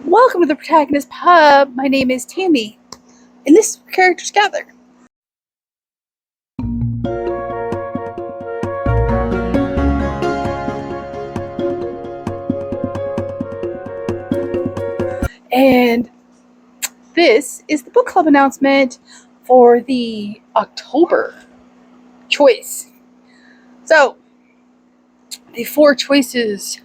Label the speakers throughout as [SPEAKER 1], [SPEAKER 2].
[SPEAKER 1] Welcome to the Protagonist Pub. My name is Tammy, and this is where characters gather. And this is the book club announcement for the October choice. So, the 4 choices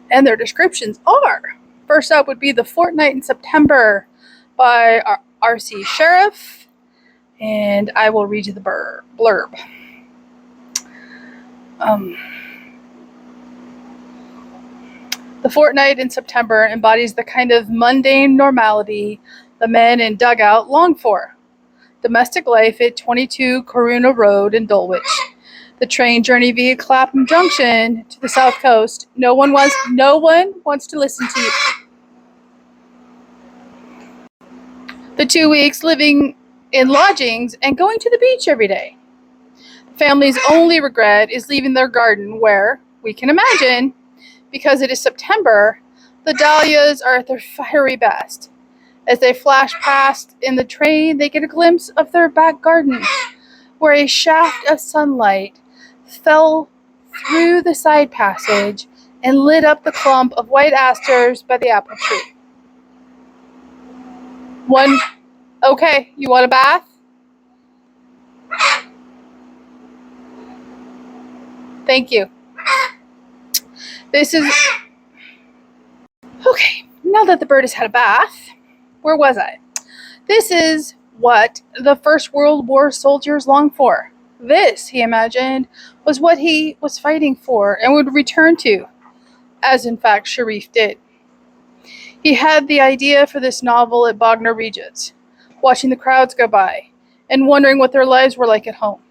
[SPEAKER 1] and their descriptions are: first up would be The Fortnight in September by R.C. Sheriff, and I will read you the blurb. The Fortnight in September embodies the kind of mundane normality the men in Dugout long for. Domestic life at 22 Corunna Road in Dulwich. The train journey via Clapham Junction to the South Coast. No one wants to listen to you. The 2 weeks living in lodgings and going to the beach every day. The family's only regret is leaving their garden where, we can imagine, because it is September, the dahlias are at their fiery best. As they flash past in the train, they get a glimpse of their back garden, where a shaft of sunlight fell through the side passage and lit up the clump of white asters by the apple tree. Okay, you want a bath? Thank you. Okay, now that the bird has had a bath, where was I? This is what the First World War soldiers longed for. This, he imagined, was what he was fighting for and would return to, as in fact Sharif did. He had the idea for this novel at Bognor Regis, watching the crowds go by and wondering what their lives were like at home.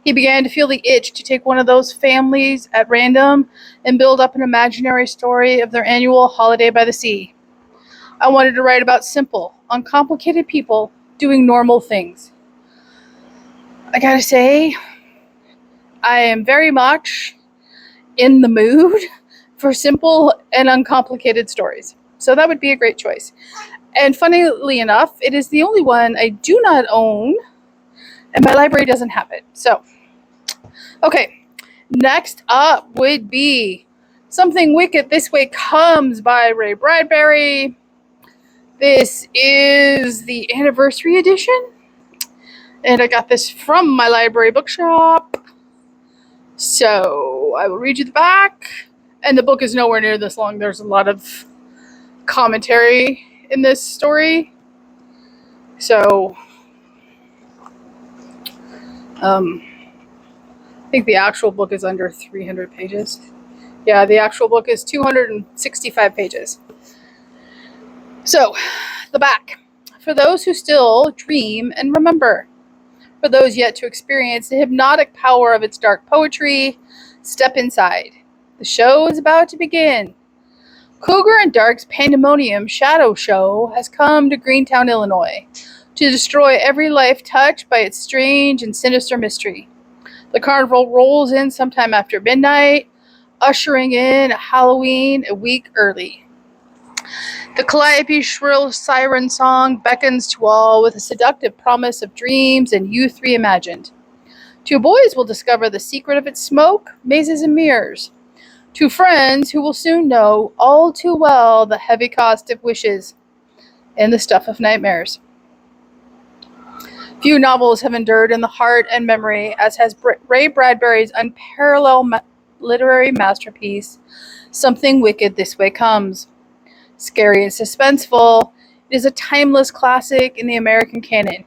[SPEAKER 1] He began to feel the itch to take one of those families at random and build up an imaginary story of their annual holiday by the sea. I wanted to write about simple, uncomplicated people doing normal things. I gotta say, I am very much in the mood for simple and uncomplicated stories. So that would be a great choice. And funnily enough, it is the only one I do not own, and my library doesn't have it. So, okay, next up would be Something Wicked This Way Comes by Ray Bradbury. This is the anniversary edition, and I got this from my library bookshop. So I will read you the back, and the book is nowhere near this long. There's a lot of commentary in this story. So, I think the actual book is under 300 pages. Yeah, the actual book is 265 pages. So, the back. For those who still dream and remember. For those yet to experience the hypnotic power of its dark poetry, step inside. The show is about to begin. Cougar and Dark's Pandemonium Shadow Show has come to Greentown, Illinois, to destroy every life touched by its strange and sinister mystery. The carnival rolls in sometime after midnight, ushering in Halloween a week early. The calliope's shrill siren song beckons to all with a seductive promise of dreams and youth reimagined. 2 boys will discover the secret of its smoke, mazes, and mirrors. 2 friends who will soon know all too well the heavy cost of wishes and the stuff of nightmares. Few novels have endured in the heart and memory as has Ray Bradbury's unparalleled literary masterpiece, Something Wicked This Way Comes. Scary and suspenseful, it is a timeless classic in the American canon.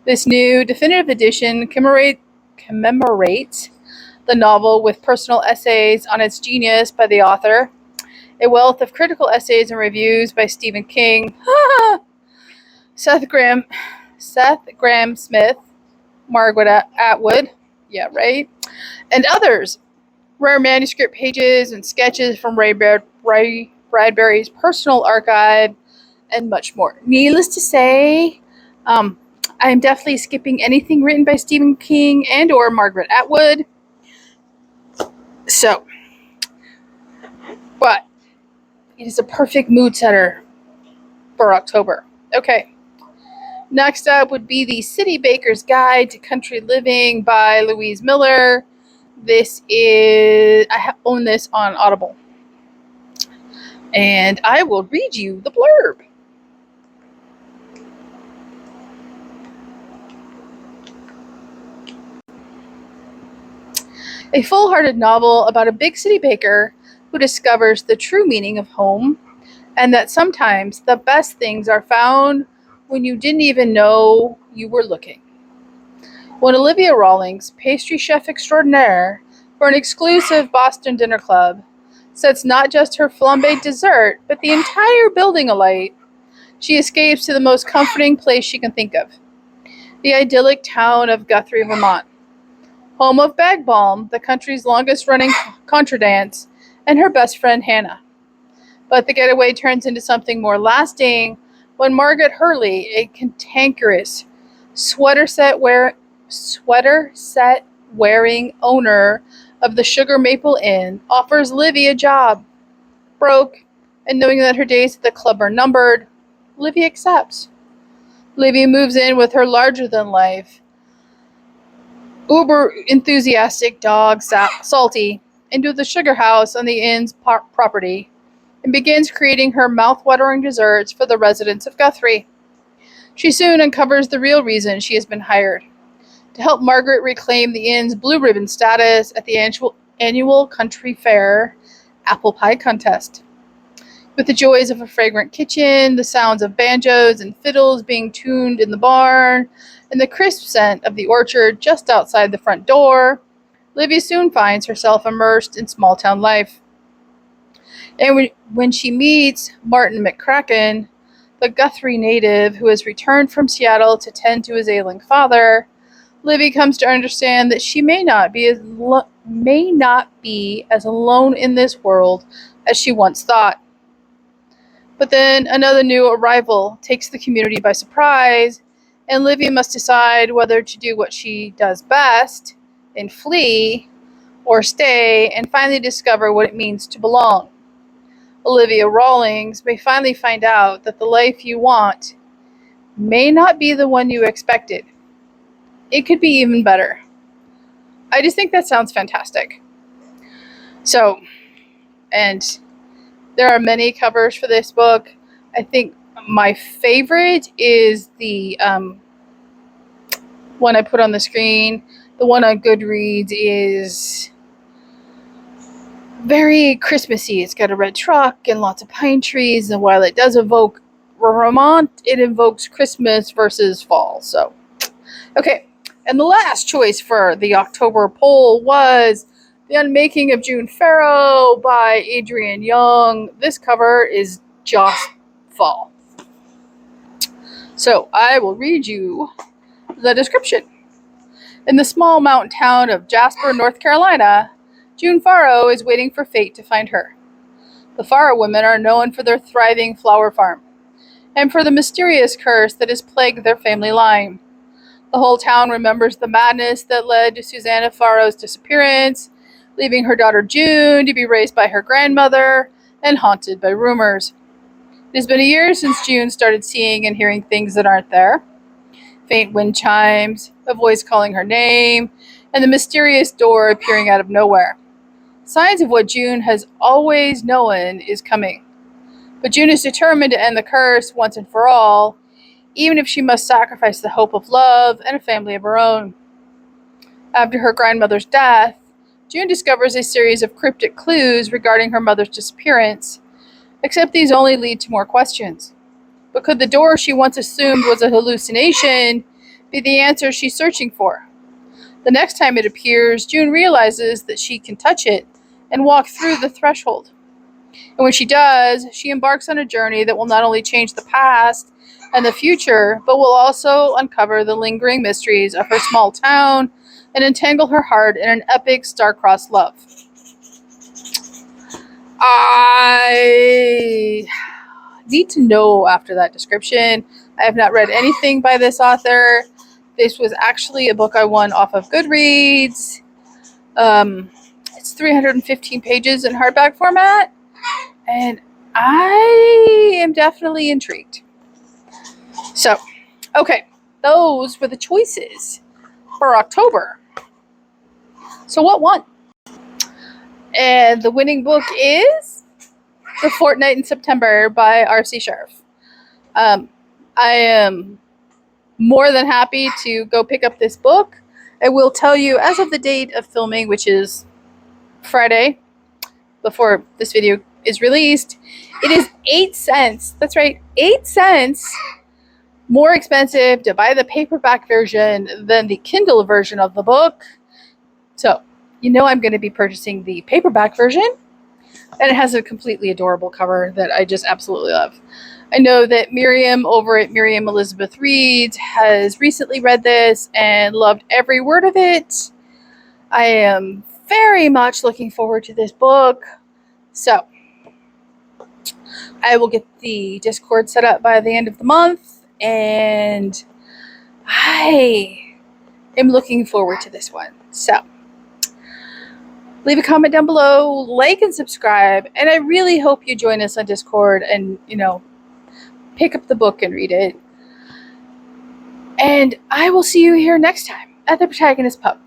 [SPEAKER 1] This new definitive edition commemorates the novel with personal essays on its genius by the author, a wealth of critical essays and reviews by Stephen King, Seth Grahame-Smith, Margaret Atwood, yeah, right, and others. Rare manuscript pages and sketches from Ray Bradbury's personal archive, and much more. Needless to say, I am definitely skipping anything written by Stephen King and or Margaret Atwood. But it is a perfect mood setter for October. Okay. Next up would be The City Baker's Guide to Country Living by Louise Miller. I own this on Audible. And I will read you the blurb. A full-hearted novel about a big city baker who discovers the true meaning of home, and that sometimes the best things are found when you didn't even know you were looking. When Olivia Rawlings, pastry chef extraordinaire for an exclusive Boston dinner club, sets not just her flambéed dessert, but the entire building alight, she escapes to the most comforting place she can think of, the idyllic town of Guthrie, Vermont, home of Bag Balm, the country's longest-running contra dance, and her best friend Hannah. But the getaway turns into something more lasting when Margaret Hurley, a cantankerous, sweater set wearing owner of the Sugar Maple Inn, offers Livy a job. Broke, and knowing that her days at the club are numbered, Livy accepts. Livy moves in with her larger-than-life, uber enthusiastic dog, Salty, into the sugar house on the inn's property, and begins creating her mouth-watering desserts for the residents of Guthrie. She soon uncovers the real reason she has been hired: to help Margaret reclaim the inn's blue ribbon status at the annual country fair apple pie contest. With the joys of a fragrant kitchen, the sounds of banjos and fiddles being tuned in the barn, and the crisp scent of the orchard just outside the front door, Livy soon finds herself immersed in small-town life. And when she meets Martin McCracken, the Guthrie native who has returned from Seattle to tend to his ailing father, Livy comes to understand that she may not be as alone in this world as she once thought. But then another new arrival takes the community by surprise, and Livy must decide whether to do what she does best and flee, or stay and finally discover what it means to belong. Olivia Rawlings may finally find out that the life you want may not be the one you expected. It could be even better. I just think that sounds fantastic. So, and there are many covers for this book. I think my favorite is the one I put on the screen. The one on Goodreads is very Christmassy. It's got a red truck and lots of pine trees, and while it does evoke Vermont, it invokes Christmas versus fall. So, okay. And the last choice for the October poll was The Unmaking of June Farrow by Adrienne Young. This cover is just fall. So I will read you the description. In the small mountain town of Jasper, North Carolina, June Farrow is waiting for fate to find her. The Farrow women are known for their thriving flower farm and for the mysterious curse that has plagued their family line. The whole town remembers the madness that led to Susanna Farrow's disappearance, leaving her daughter June to be raised by her grandmother and haunted by rumors. It has been a year since June started seeing and hearing things that aren't there. Faint wind chimes, a voice calling her name, and the mysterious door appearing out of nowhere. Signs of what June has always known is coming. But June is determined to end the curse once and for all, even if she must sacrifice the hope of love and a family of her own. After her grandmother's death, June discovers a series of cryptic clues regarding her mother's disappearance, except these only lead to more questions. But could the door she once assumed was a hallucination be the answer she's searching for? The next time it appears, June realizes that she can touch it and walk through the threshold. And when she does, she embarks on a journey that will not only change the past and the future, but will also uncover the lingering mysteries of her small town and entangle her heart in an epic star-crossed love. I need to know after that description. I have not read anything by this author. This was actually a book I won off of Goodreads. It's 315 pages in hardback format, and I am definitely intrigued. So, okay, those were the choices for October. So what won? And the winning book is The Fortnight in September by R.C. Sheriff. I am more than happy to go pick up this book. I will tell you, as of the date of filming, which is Friday, before this video is released, it is 8 cents. That's right, 8 cents more expensive to buy the paperback version than the Kindle version of the book. So, you know I'm going to be purchasing the paperback version. And it has a completely adorable cover that I just absolutely love. I know that Miriam over at Miriam Elizabeth Reads has recently read this and loved every word of it. I am very much looking forward to this book. So, I will get the Discord set up by the end of the month, and I am looking forward to this one. So, leave a comment down below, like and subscribe, and I really hope you join us on Discord and, pick up the book and read it. And I will see you here next time at the Protagonist Pub.